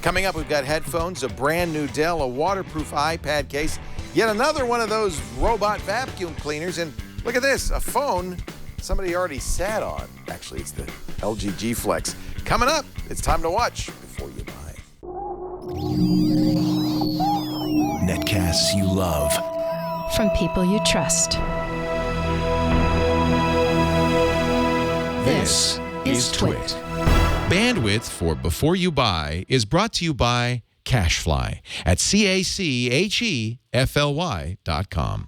Coming up, we've got headphones, a brand new Dell, a waterproof iPad case, yet another one of those robot vacuum cleaners, and look at this, a phone somebody already sat on. Actually, it's the LG G Flex. Coming up, it's time to watch before you buy. Netcasts you love. From people you trust. This is Twit. Bandwidth for Before You Buy is brought to you by CashFly at CACHEFLY.com.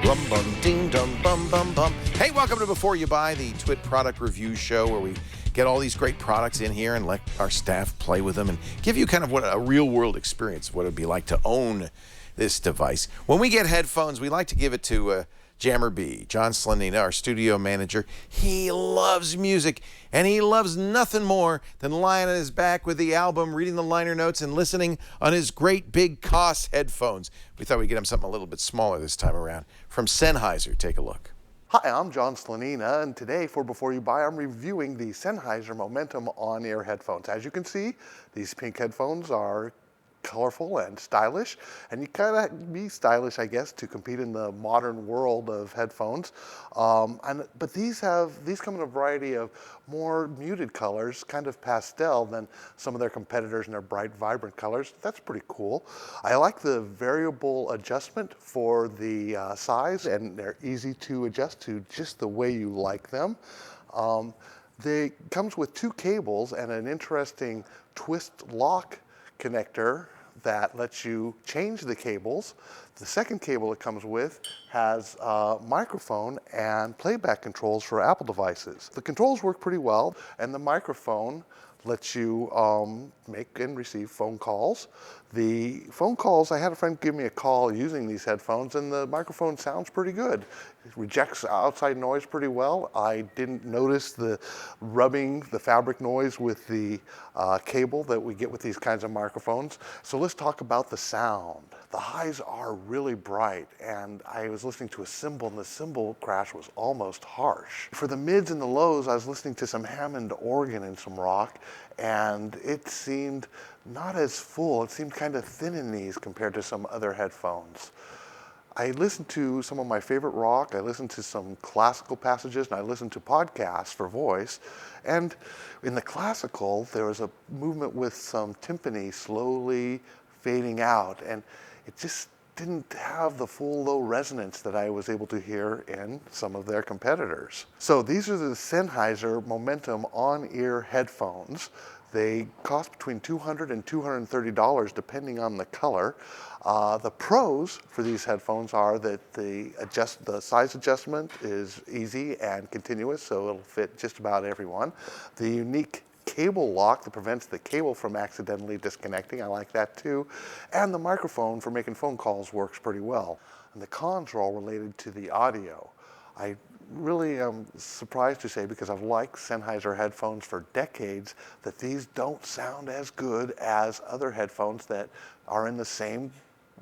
Rum bum ding dum bum bum bum. Hey, welcome to Before You Buy, the Twit product review show where we get all these great products in here and let our staff play with them and give you kind of what a real world experience, what it'd be like to own this device. When we get headphones, we like to give it to Jammer B, John Slanina, our studio manager. He loves music, and he loves nothing more than lying on his back with the album, reading the liner notes, and listening on his great big Koss headphones. We thought we'd get him something a little bit smaller this time around. From Sennheiser, take a look. Hi, I'm John Slanina, and today for Before You Buy, I'm reviewing the Sennheiser Momentum on-ear headphones. As you can see, these pink headphones are colorful and stylish, and you kind of be stylish, I guess, to compete in the modern world of headphones. But these come in a variety of more muted colors, kind of pastel than some of their competitors in their bright, vibrant colors. That's pretty cool. I like the variable adjustment for the size, and they're easy to adjust to just the way you like them. They comes with two cables and an interesting twist lock connector that lets you change the cables. The second cable it comes with has a microphone and playback controls for Apple devices. The controls work pretty well, and the microphone lets you make and receive phone calls. The phone calls, I had a friend give me a call using these headphones, and the microphone sounds pretty good. It rejects outside noise pretty well. I didn't notice the rubbing, the fabric noise with the cable that we get with these kinds of microphones. So let's talk about the sound. The highs are really bright, and I was listening to a cymbal, and the cymbal crash was almost harsh. For the mids and the lows, I was listening to some Hammond organ and some rock, and it seemed not as full. It seemed kind of thin in these compared to some other headphones. I listened to some of my favorite rock, I listened to some classical passages, and I listened to podcasts for voice. And in the classical, there was a movement with some timpani slowly fading out, and it just didn't have the full low resonance that I was able to hear in some of their competitors. So these are the Sennheiser Momentum on-ear headphones. They cost between $200 and $230 depending on the color. The pros for these headphones are that the size adjustment is easy and continuous, so it'll fit just about everyone. The unique cable lock that prevents the cable from accidentally disconnecting, I like that too. And the microphone for making phone calls works pretty well. And the cons are all related to the audio. I really am surprised to say, because I've liked Sennheiser headphones for decades, that these don't sound as good as other headphones that are in the same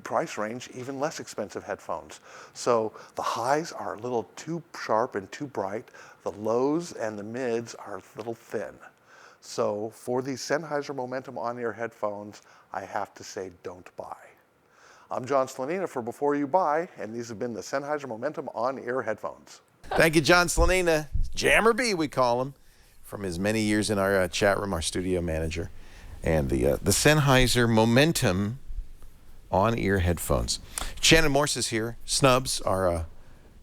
price range, even less expensive headphones. So the highs are a little too sharp and too bright. The lows and the mids are a little thin. So for these Sennheiser Momentum on-ear headphones, I have to say don't buy. I'm John Slanina for Before You Buy, and these have been the Sennheiser Momentum on-ear headphones. Thank you, John Slanina. Jammer B, we call him, from his many years in our chat room, our studio manager. And the Sennheiser Momentum on-ear headphones. Shannon Morse is here. Snubs, our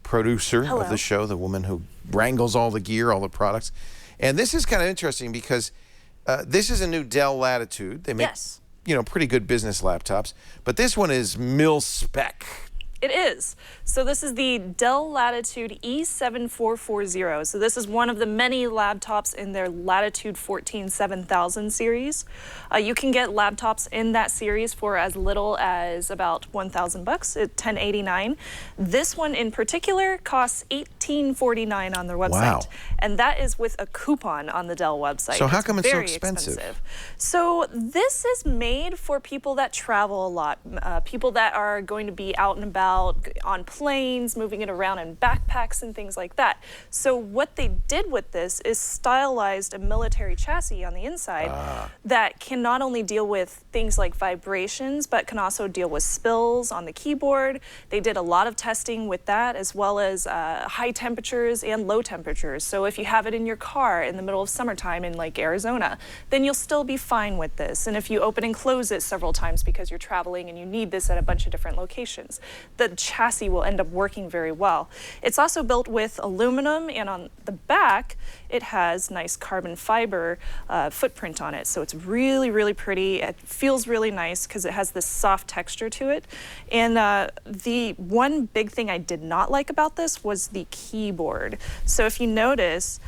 producer of the show, the woman who wrangles all the gear, all the products. And this is kind of interesting because this is a new Dell Latitude. They make, pretty good business laptops. But this one is mil-spec. It is. So this is the Dell Latitude E7440. So this is one of the many laptops in their Latitude 7000 series. You can get laptops in that series for as little as about $1,000 at $1089. This one in particular costs $1849 on their website. Wow. And that is with a coupon on the Dell website. So how come it's so expensive? So this is made for people that travel a lot, people that are going to be out and about about on planes, moving it around in backpacks and things like that. So what they did with this is stylized a military chassis on the inside that can not only deal with things like vibrations, but can also deal with spills on the keyboard. They did a lot of testing with that, as well as high temperatures and low temperatures. So if you have it in your car in the middle of summertime in like Arizona, then you'll still be fine with this. And if you open and close it several times because you're traveling and you need this at a bunch of different locations, the chassis will end up working very well. It's also built with aluminum, and on the back it has nice carbon fiber footprint on it. So it's really, really pretty. It feels really nice because it has this soft texture to it. And the one big thing I did not like about this was the keyboard. So if you notice,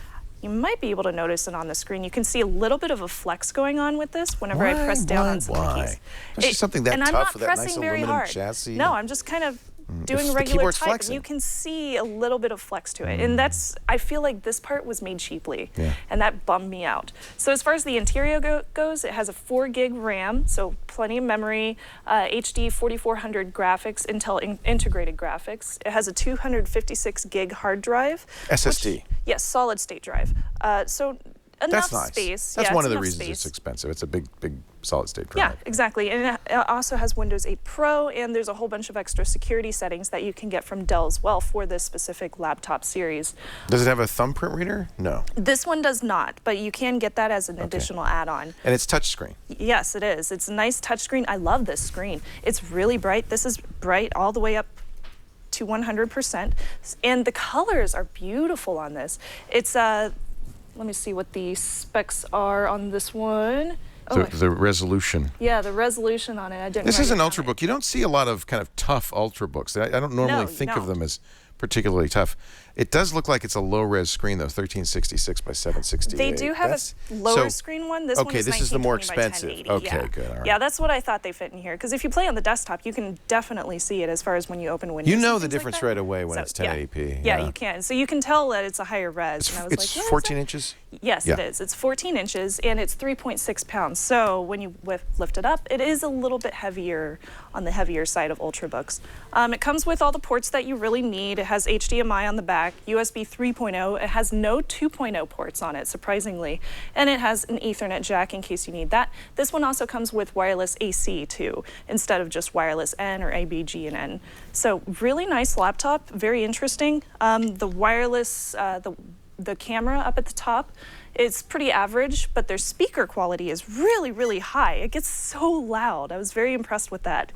you might be able to notice it on the screen. You can see a little bit of a flex going on with this whenever I press down on some of the keys. Especially something that and tough I'm not with that pressing nice very aluminum hard. chassis. No, I'm just kind of doing The regular keyboard's type, flexing. and you can see a little bit of flex to it. And that's, I feel like this part was made cheaply, and that bummed me out. So as far as the interior goes, it has a 4 gig RAM, so plenty of memory, HD 4400 graphics, Intel integrated graphics. It has a 256 gig hard drive. SSD. Yes, solid state drive. So enough That's nice. space. That's yeah, one of the enough reasons space. it's expensive. It's a big solid state drive. Yeah, exactly. And it also has Windows 8 Pro, and there's a whole bunch of extra security settings that you can get from Dell as well for this specific laptop series. Does it have a thumbprint reader? No. This one does not, but you can get that as an additional add-on. And it's touchscreen. Yes, it is. It's a nice touchscreen. I love this screen. It's really bright. This is bright all the way up to 100%. And the colors are beautiful on this. It's, let me see what the specs are on this one. The resolution. Yeah, the resolution on it. I didn't. This is write an it down. Ultrabook. You don't see a lot of kind of tough Ultrabooks. I don't normally No, think no. of them as particularly tough. It does look like it's a low-res screen, though, 1366 by 768. They do have a lower screen one. This one okay, is this is the more 1920 expensive. by 1080. Okay, yeah. good. All right. Yeah, that's what I thought they fit in here. Because if you play on the desktop, you can definitely see it as far as when you open Windows. You know and the things like difference that. right away when So, it's 1080p. Yeah, you can. So you can tell that it's a higher res. And I was It's like, what is 14 that? inches? Yes, Yeah. it is. It's 14 inches and it's 3.6 pounds. So when you lift it up, it is a little bit heavier on the heavier side of Ultrabooks. It comes with all the ports that you really need. It has HDMI on the back, USB 3.0. It has no 2.0 ports on it, surprisingly. And it has an Ethernet jack in case you need that. This one also comes with wireless AC too, instead of just wireless N or ABG and N. So really nice laptop, very interesting. The wireless, the camera up at the top, it's pretty average, but their speaker quality is really, really high. It gets so loud. I was very impressed with that.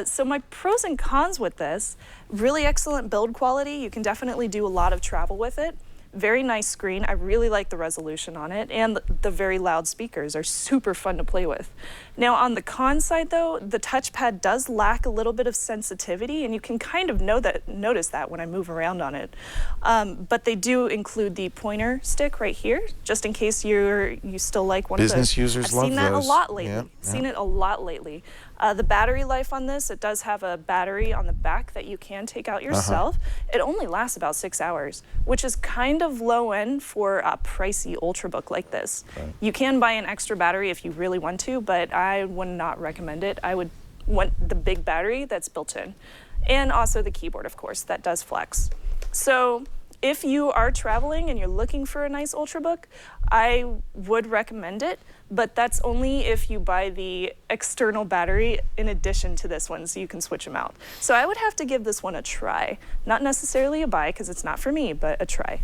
So my pros and cons with this, really excellent build quality. You can definitely do a lot of travel with it. Very nice screen. I really like the resolution on it, and the very loud speakers are super fun to play with. Now on the con side though, the touchpad does lack a little bit of sensitivity, and you can kind of notice that when I move around on it. But they do include the pointer stick right here, just in case you still like one Business of the... users I've love seen that those. a lot lately. Yeah, Seen it a lot lately. The battery life on this, it does have a battery on the back that you can take out yourself. It only lasts about 6 hours, which is kind of low end for a pricey Ultrabook like this. Right. You can buy an extra battery if you really want to, but I would not recommend it. I would want the big battery that's built in. And also the keyboard, of course, that does flex. So if you are traveling and you're looking for a nice Ultrabook, I would recommend it, but that's only if you buy the external battery in addition to this one, so you can switch them out. So I would have to give this one a try. Not necessarily a buy, because it's not for me, but a try.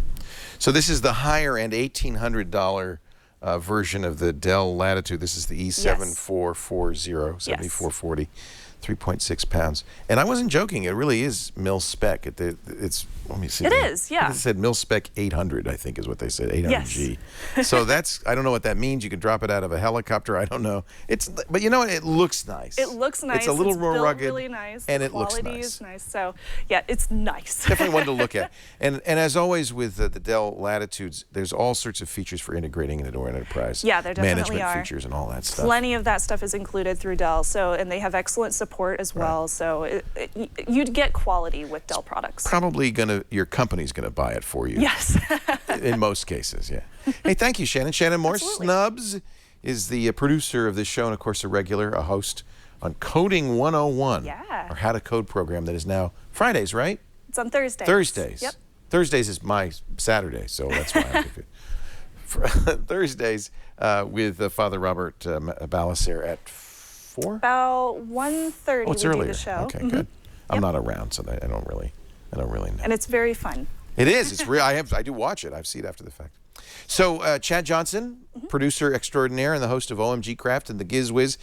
So this is the higher end $1,800 version of the Dell Latitude. This is the E7440, 7440. 3.6 pounds. And I wasn't joking. It really is mil spec. It's let me see. It is, yeah. It said mil spec 800, I think is what they said, 800G. So that's, I don't know what that means. You can drop it out of a helicopter. I don't know. But you know what? It looks nice. It looks nice. It's a little more built rugged. really nice. And the it looks quality nice. is nice. So yeah, it's nice. Definitely one to look at. And as always with the Dell Latitudes, there's all sorts of features for integrating into our enterprise. Yeah, there definitely management are. features and all that stuff. Plenty of that stuff is included through Dell. So, and they have excellent support as well. So you'd get quality with Dell products. Probably your company's gonna buy it for you. Yes. In most cases, yeah. Hey, thank you, Shannon. Shannon Moore Absolutely. Snubs is the producer of this show and, of course, a host on Coding 101. Yeah. Our How to Code program that is now Fridays, right? It's on Thursdays. Thursdays. Yep. Thursdays is my Saturday, so that's why I'm confused. Thursdays with Father Robert Balliser at 4? About 1:30 Oh, it's we do earlier. the show. Okay, good. I'm not around, so I don't really know. And it's very fun. It is. It's real. I do watch it. I see it after the fact. So Chad Johnson, producer extraordinaire and the host of OMG Craft and the Giz Wiz,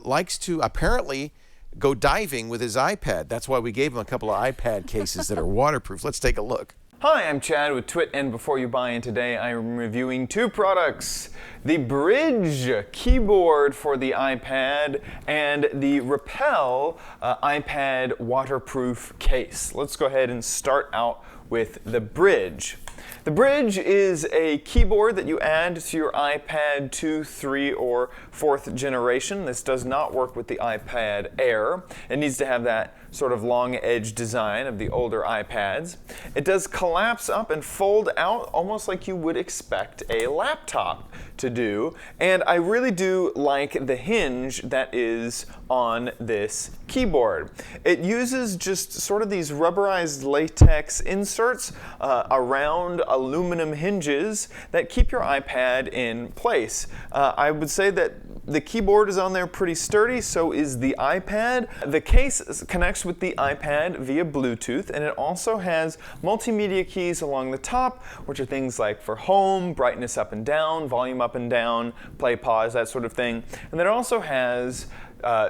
likes to apparently go diving with his iPad. That's why we gave him a couple of iPad cases that are waterproof. Let's take a look. Hi, I'm Chad with Twit and Before You Buy, and today I'm reviewing two products. The Brydge keyboard for the iPad and the Repel iPad waterproof case. Let's go ahead and start out with the Brydge. The Brydge is a keyboard that you add to your iPad 2, 3, or 4th generation. This does not work with the iPad Air. It needs to have that sort of long edge design of the older iPads. It does collapse up and fold out almost like you would expect a laptop to do. And I really do like the hinge that is on this keyboard. It uses just sort of these rubberized latex inserts around aluminum hinges that keep your iPad in place. I would say that the keyboard is on there pretty sturdy, so is the iPad. The case connects with the iPad via Bluetooth, and it also has multimedia keys along the top, which are things like for home, brightness up and down, volume up and down, play, pause, that sort of thing. And then it also has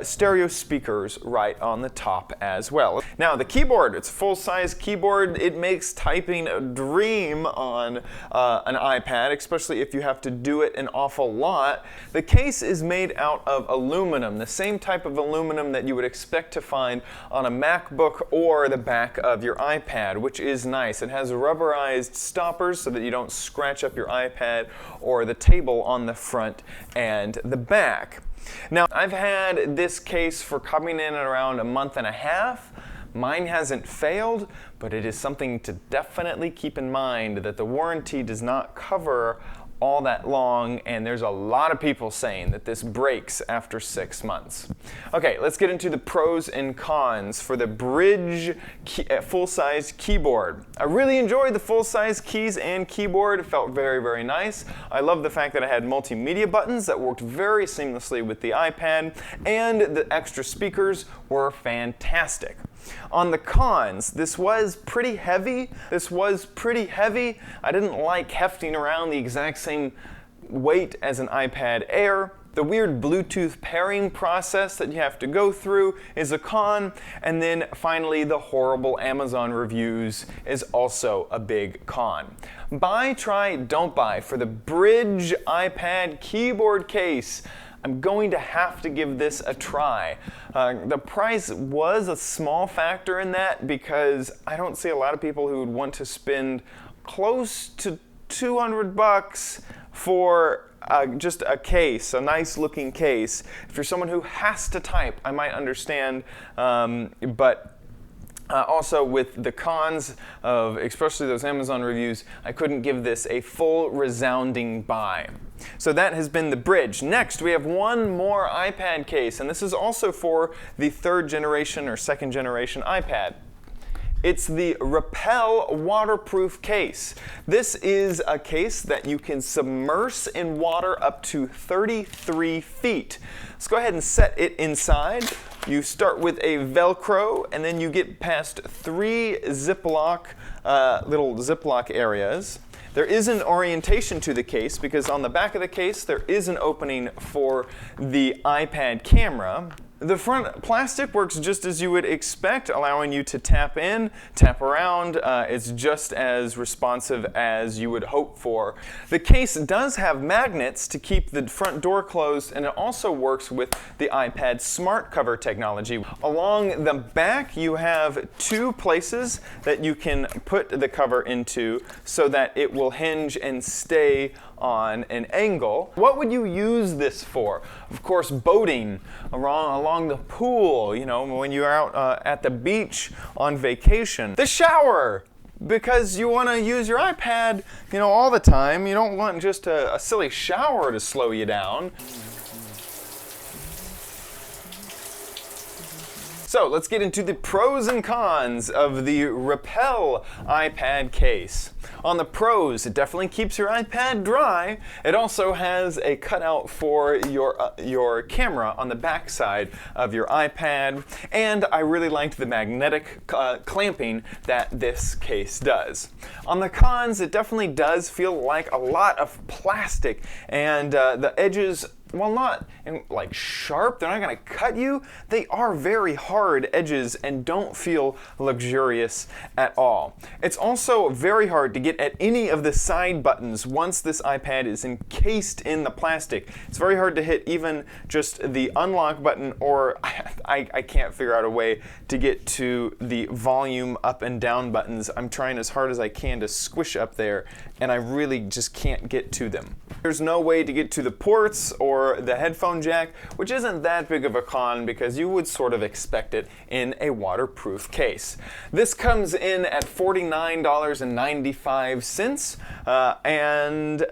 stereo speakers right on the top as well. Now the keyboard, it's a full-size keyboard. It makes typing a dream on an iPad, especially if you have to do it an awful lot. The case is made out of aluminum, the same type of aluminum that you would expect to find on a MacBook or the back of your iPad, which is nice. It has rubberized stoppers so that you don't scratch up your iPad or the table on the front and the back. Now, I've had this case for coming in at around a month and a half. Mine hasn't failed, but it is something to definitely keep in mind that the warranty does not cover all that long, and there's a lot of people saying that this breaks after 6 months. Okay, let's get into the pros and cons for the Brydge full-size keyboard. I really enjoyed the full-size keys and keyboard. It felt very, very nice. I love the fact that I had multimedia buttons that worked very seamlessly with the iPad, and the extra speakers were fantastic. On the cons, this was pretty heavy. I didn't like hefting around the exact same weight as an iPad Air. The weird Bluetooth pairing process that you have to go through is a con. And then finally, the horrible Amazon reviews is also a big con. Buy, try, don't buy for the Brydge iPad keyboard case. I'm going to have to give this a try. The price was a small factor in that because I don't see a lot of people who would want to spend close to $200 for just a case, a nice looking case. If you're someone who has to type, I might understand, but also with the cons of especially those Amazon reviews, I couldn't give this a full resounding buy. So that has been the Brydge. Next, we have one more iPad case, and this is also for the 3rd generation or 2nd generation iPad. It's the Repel waterproof case. This is a case that you can submerge in water up to 33 feet. Let's go ahead and set it inside. You start with a Velcro, and then you get past 3 little Ziploc areas. There is an orientation to the case because on the back of the case there is an opening for the iPad camera. The front plastic works just as you would expect, allowing you to tap in, tap around. It's just as responsive as you would hope for. The case does have magnets to keep the front door closed, and it also works with the iPad Smart Cover technology. Along the back, you have 2 places that you can put the cover into so that it will hinge and stay on an angle. What would you use this for? Of course, boating along the pool, you know, when you're out at the beach on vacation. The shower, because you want to use your iPad, you know, all the time. You don't want just a silly shower to slow you down. So let's get into the pros and cons of the Repel iPad case. On the pros, it definitely keeps your iPad dry. It also has a cutout for your camera on the back side of your iPad, and I really liked the magnetic clamping that this case does. On the cons, it definitely does feel like a lot of plastic, and the edges, while not like sharp, they're not going to cut you, they are very hard edges and don't feel luxurious at all. It's also very hard to get at any of the side buttons once this iPad is encased in the plastic. It's very hard to hit even just the unlock button, or I can't figure out a way to get to the volume up and down buttons. I'm trying as hard as I can to squish up there, and I really just can't get to them. There's no way to get to the ports or the headphone jack, which isn't that big of a con because you would sort of expect it in a waterproof case. This comes in at $49.95, and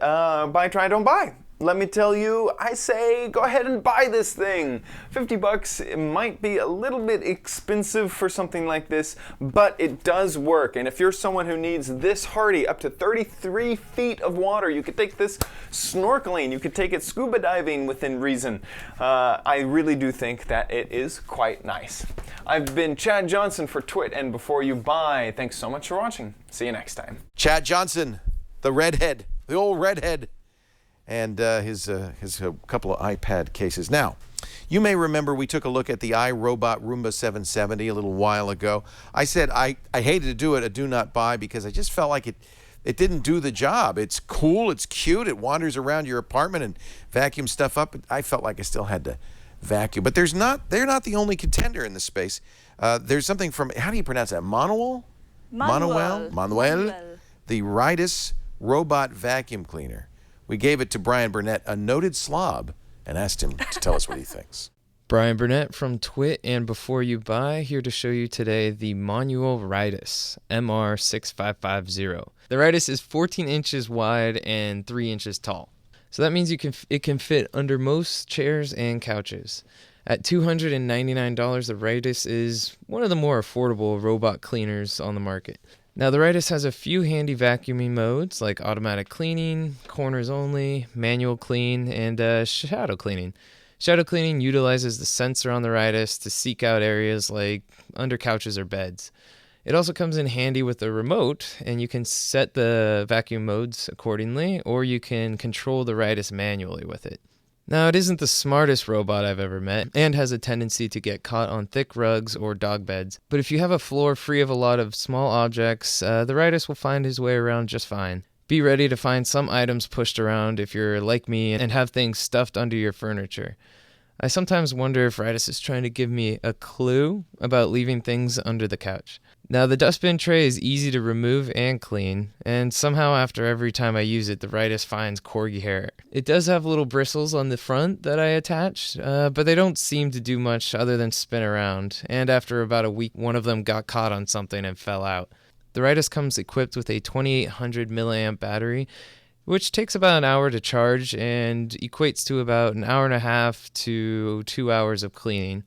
buy, try, don't buy. Let me tell you, I say go ahead and buy this thing. 50 bucks, it might be a little bit expensive for something like this, but it does work. And if you're someone who needs this hardy, up to 33 feet of water, you could take this snorkeling, you could take it scuba diving within reason. I really do think that it is quite nice. I've been Chad Johnson for Twit and Before You Buy. Thanks so much for watching. See you next time. Chad Johnson, the redhead, the old redhead, and his couple of iPad cases. Now, you may remember we took a look at the iRobot Roomba 770 a little while ago. I said I hated to do it, a do not buy, because I just felt like it didn't do the job. It's cool, it's cute, it wanders around your apartment and vacuums stuff up. I felt like I still had to vacuum. But they're not the only contender in the space. There's something from, how do you pronounce that? Moneual? Moneual. The Rydis robot vacuum cleaner. We gave it to Brian Burnett, a noted slob, and asked him to tell us what he thinks. Brian Burnett from Twit and Before You Buy, here to show you today the Moneual Rydis MR6550. The Rydis is 14 inches wide and 3 inches tall. So that means it can fit under most chairs and couches. At $299, the Rydis is one of the more affordable robot cleaners on the market. Now, the Rydis has a few handy vacuuming modes like automatic cleaning, corners only, manual clean, and shadow cleaning. Shadow cleaning utilizes the sensor on the Rydis to seek out areas like under couches or beds. It also comes in handy with a remote, and you can set the vacuum modes accordingly, or you can control the Rydis manually with it. Now, it isn't the smartest robot I've ever met, and has a tendency to get caught on thick rugs or dog beds. But if you have a floor free of a lot of small objects, the Rydis will find his way around just fine. Be ready to find some items pushed around if you're like me and have things stuffed under your furniture. I sometimes wonder if Rydis is trying to give me a clue about leaving things under the couch. Now, the dustbin tray is easy to remove and clean, and somehow after every time I use it, the Rydis finds corgi hair. It does have little bristles on the front that I attached, but they don't seem to do much other than spin around, and after about a week, one of them got caught on something and fell out. The Rydis comes equipped with a 2800 milliamp battery, which takes about an hour to charge and equates to about an hour and a half to 2 hours of cleaning.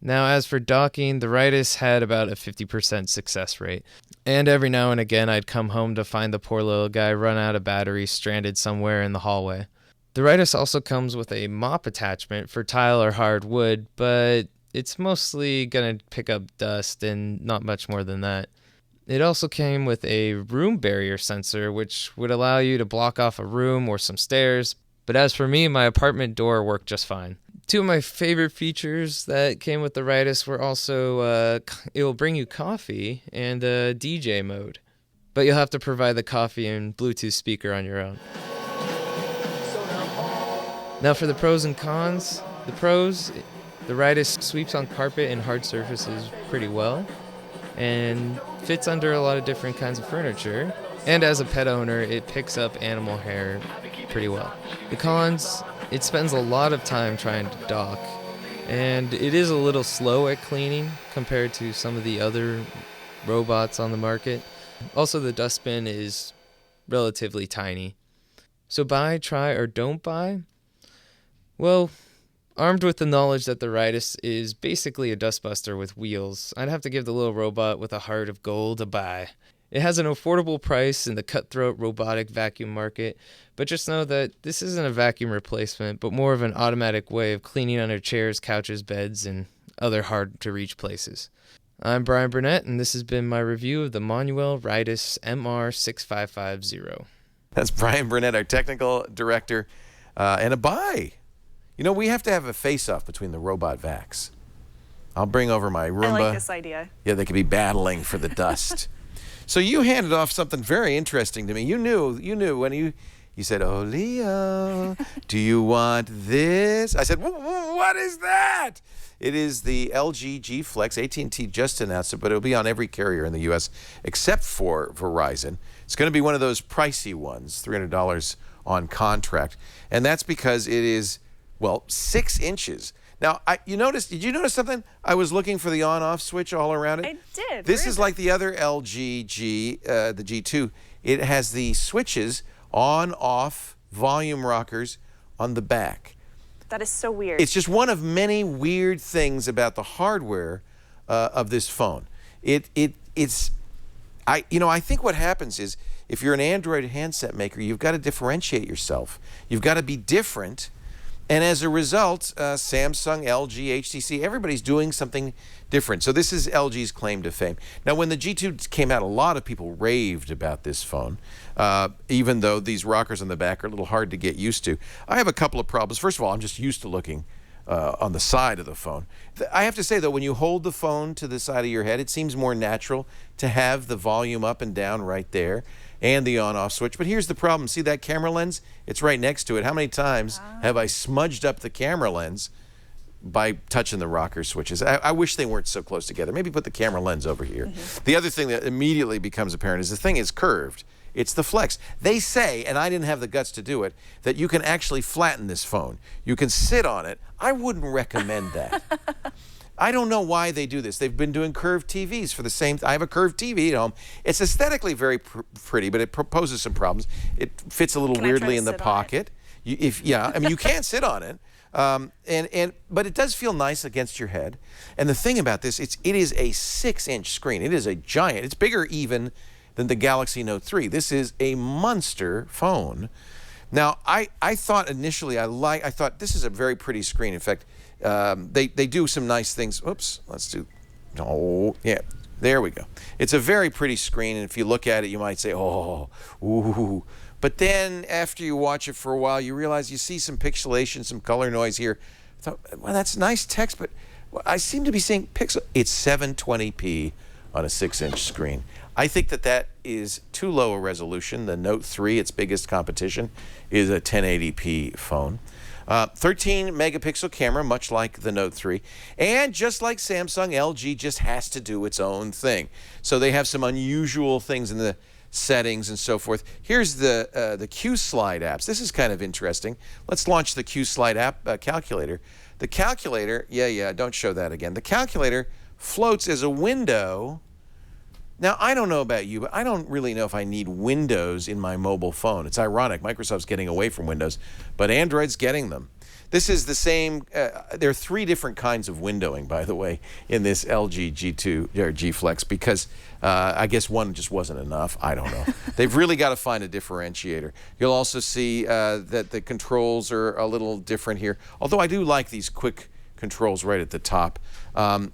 Now, as for docking, the Rydis had about a 50% success rate. And every now and again, I'd come home to find the poor little guy run out of battery stranded somewhere in the hallway. The Rydis also comes with a mop attachment for tile or hard wood, but it's mostly going to pick up dust and not much more than that. It also came with a room barrier sensor, which would allow you to block off a room or some stairs. But as for me, my apartment door worked just fine. Two of my favorite features that came with the Rydis were also it will bring you coffee and a DJ mode. But you'll have to provide the coffee and Bluetooth speaker on your own. Now for the pros and cons. The pros, the Rydis sweeps on carpet and hard surfaces pretty well, and fits under a lot of different kinds of furniture. And as a pet owner, it picks up animal hair pretty well. The cons, it spends a lot of time trying to dock, and it is a little slow at cleaning compared to some of the other robots on the market. Also, the dustbin is relatively tiny. So buy, try, or don't buy? Well, Armed with the knowledge that the Rydis is basically a dustbuster with wheels, I'd have to give the little robot with a heart of gold a buy. It has an affordable price in the cutthroat robotic vacuum market, but just know that this isn't a vacuum replacement, but more of an automatic way of cleaning under chairs, couches, beds, and other hard-to-reach places. I'm Brian Burnett, and this has been my review of the Moneual Rydis MR6550. That's Brian Burnett, our technical director, and a buy. You know, we have to have a face-off between the robot vacs. I'll bring over my Roomba. I like this idea. Yeah, they could be battling for the dust. So you handed off something very interesting to me. You knew when you said, "Oh, Leo, do you want this?" I said, "What is that?" It is the LG G Flex. AT&T just announced it, but it'll be on every carrier in the U.S. except for Verizon. It's going to be one of those pricey ones, $300 on contract, and that's because it is, well, 6 inches. Now, did you notice something? I was looking for the on-off switch all around it. I did. This is like the other LG G, the G2. It has the switches on-off volume rockers on the back. That is so weird. It's just one of many weird things about the hardware of this phone. I think what happens is if you're an Android handset maker, you've got to differentiate yourself. You've got to be different. And as a result, Samsung, LG, HTC, everybody's doing something different. So this is LG's claim to fame. Now, when the G2 came out, a lot of people raved about this phone, even though these rockers on the back are a little hard to get used to. I have a couple of problems. First of all, I'm just used to looking on the side of the phone. I have to say, though, when you hold the phone to the side of your head, it seems more natural to have the volume up and down right there and the on-off switch. But here's the problem. See that camera lens? It's right next to it. How many times have I smudged up the camera lens by touching the rocker switches? I wish they weren't so close together. Maybe put the camera lens over here. The other thing that immediately becomes apparent is the thing is curved. It's the Flex. They say, and I didn't have the guts to do it, that you can actually flatten this phone. You can sit on it. I wouldn't recommend that. I don't know why they do this. They've been doing curved TVs for the same. I have a curved TV at home. It's aesthetically very pretty, but it poses some problems. It fits a little weirdly in the pocket. You can't sit on it. But it does feel nice against your head. And the thing about this, it is a 6-inch screen. It is a giant. It's bigger even than the Galaxy Note 3. This is a monster phone. Now, I thought initially, I thought this is a very pretty screen. In fact, they do some nice things. Oops, let's do, yeah, there we go. It's a very pretty screen, and if you look at it, you might say, oh, ooh. But then after you watch it for a while, you realize you see some pixelation, some color noise here. I thought, well, that's nice text, but I seem to be seeing pixel. It's 720p on a 6-inch screen. I think that is too low a resolution. The Note 3, its biggest competition, is a 1080p phone. 13 megapixel camera, much like the Note 3. And just like Samsung, LG just has to do its own thing. So they have some unusual things in the settings and so forth. Here's the Q-Slide apps. This is kind of interesting. Let's launch the Q-Slide app calculator. The calculator, don't show that again. The calculator floats as a window. Now, I don't know about you, but I don't really know if I need Windows in my mobile phone. It's ironic. Microsoft's getting away from Windows, but Android's getting them. This is the same. There are 3 different kinds of windowing, by the way, in this LG G2 or G Flex, because I guess one just wasn't enough. I don't know. They've really got to find a differentiator. You'll also see that the controls are a little different here, although I do like these quick controls right at the top.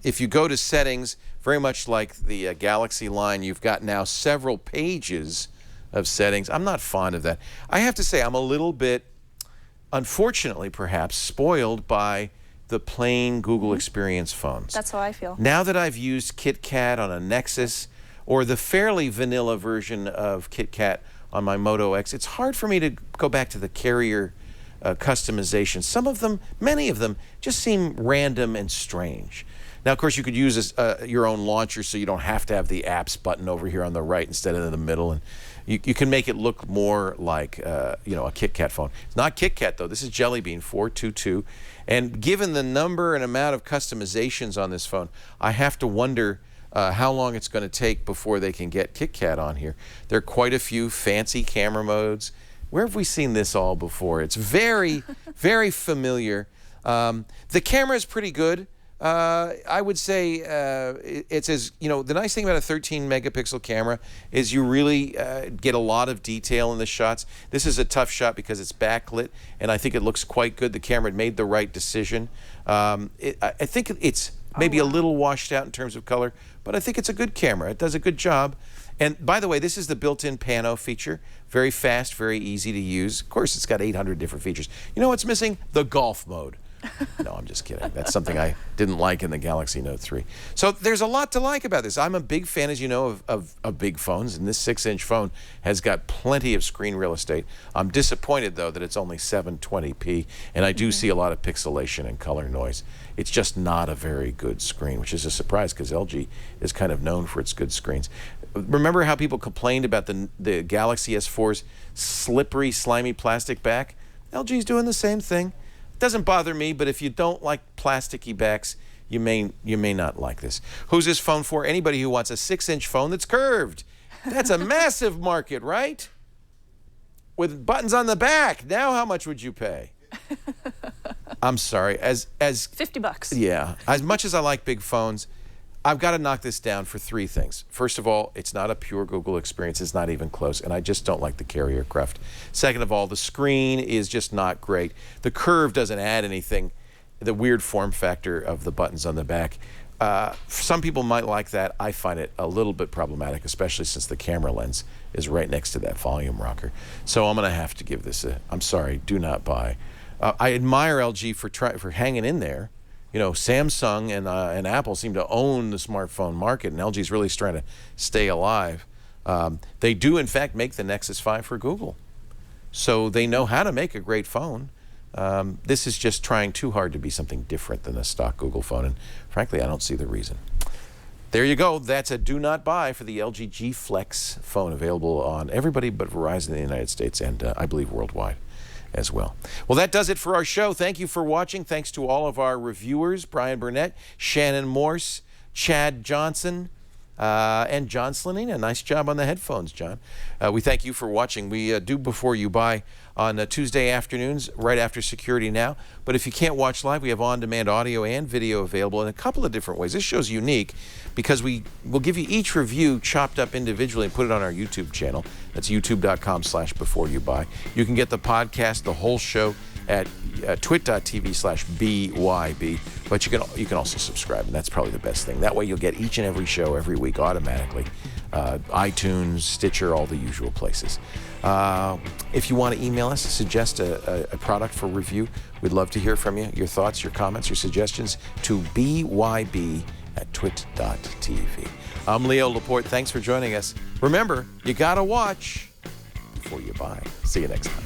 If you go to settings, very much like the Galaxy line, you've got now several pages of settings. I'm not fond of that. I have to say I'm a little bit, unfortunately perhaps, spoiled by the plain Google Experience phones. That's how I feel. Now that I've used KitKat on a Nexus or the fairly vanilla version of KitKat on my Moto X, it's hard for me to go back to the carrier customization. Some of them, many of them, just seem random and strange. Now, of course, you could use your own launcher, so you don't have to have the apps button over here on the right instead of in the middle, and you can make it look more like a KitKat phone. It's not KitKat though. This is Jelly Bean 422, and given the number and amount of customizations on this phone, I have to wonder how long it's going to take before they can get KitKat on here. There are quite a few fancy camera modes. Where have we seen this all before? It's very, very familiar. The camera is pretty good. I would say it's as, the nice thing about a 13 megapixel camera is you really get a lot of detail in the shots. This is a tough shot because it's backlit, and I think it looks quite good. The camera made the right decision. I think it's maybe a little washed out in terms of color, but I think it's a good camera. It does a good job. And by the way, this is the built-in pano feature. Very fast, very easy to use. Of course, it's got 800 different features. You know what's missing? The golf mode. No, I'm just kidding. That's something I didn't like in the Galaxy Note 3. So there's a lot to like about this. I'm a big fan, as you know, of big phones, and this 6-inch phone has got plenty of screen real estate. I'm disappointed, though, that it's only 720p, and I do see a lot of pixelation and color noise. It's just not a very good screen, which is a surprise because LG is kind of known for its good screens. Remember how people complained about the Galaxy S4's slippery, slimy plastic back? LG's doing the same thing. Doesn't bother me, but if you don't like plasticky backs, you may not like this. Who's this phone for? Anybody who wants a 6-inch phone that's curved. That's a massive market, right? With buttons on the back. Now how much would you pay? I'm sorry. As $50. Yeah. As much as I like big phones, I've got to knock this down for 3 things. First of all, it's not a pure Google experience. It's not even close, and I just don't like the carrier craft. Second of all, the screen is just not great. The curve doesn't add anything. The weird form factor of the buttons on the back. Some people might like that. I find it a little bit problematic, especially since the camera lens is right next to that volume rocker. So I'm going to have to give this I'm sorry, do not buy. I admire LG for hanging in there. Samsung and Apple seem to own the smartphone market, and LG's really trying to stay alive. They do, in fact, make the Nexus 5 for Google. So they know how to make a great phone. This is just trying too hard to be something different than a stock Google phone, and frankly, I don't see the reason. There you go. That's a do not buy for the LG G Flex phone, available on everybody but Verizon in the United States and I believe worldwide as well. Well, that does it for our show. Thank you for watching. Thanks to all of our reviewers, Brian Burnett, Shannon Morse, Chad Johnson, and John Slanina. Nice job on the headphones, John. We thank you for watching. We do Before You Buy on Tuesday afternoons, right after Security Now. But if you can't watch live, we have on-demand audio and video available in a couple of different ways. This show's unique because we will give you each review chopped up individually and put it on our YouTube channel. That's youtube.com/beforeyoubuy. You can get the podcast, the whole show, at twit.tv/BYB, but you can also subscribe, and that's probably the best thing. That way you'll get each and every show every week automatically. iTunes, Stitcher, all the usual places. If you want to email us, suggest a product for review, we'd love to hear from you. Your thoughts, your comments, your suggestions to byb@twit.tv. I'm Leo Laporte. Thanks for joining us. Remember, you gotta watch before you buy. See you next time.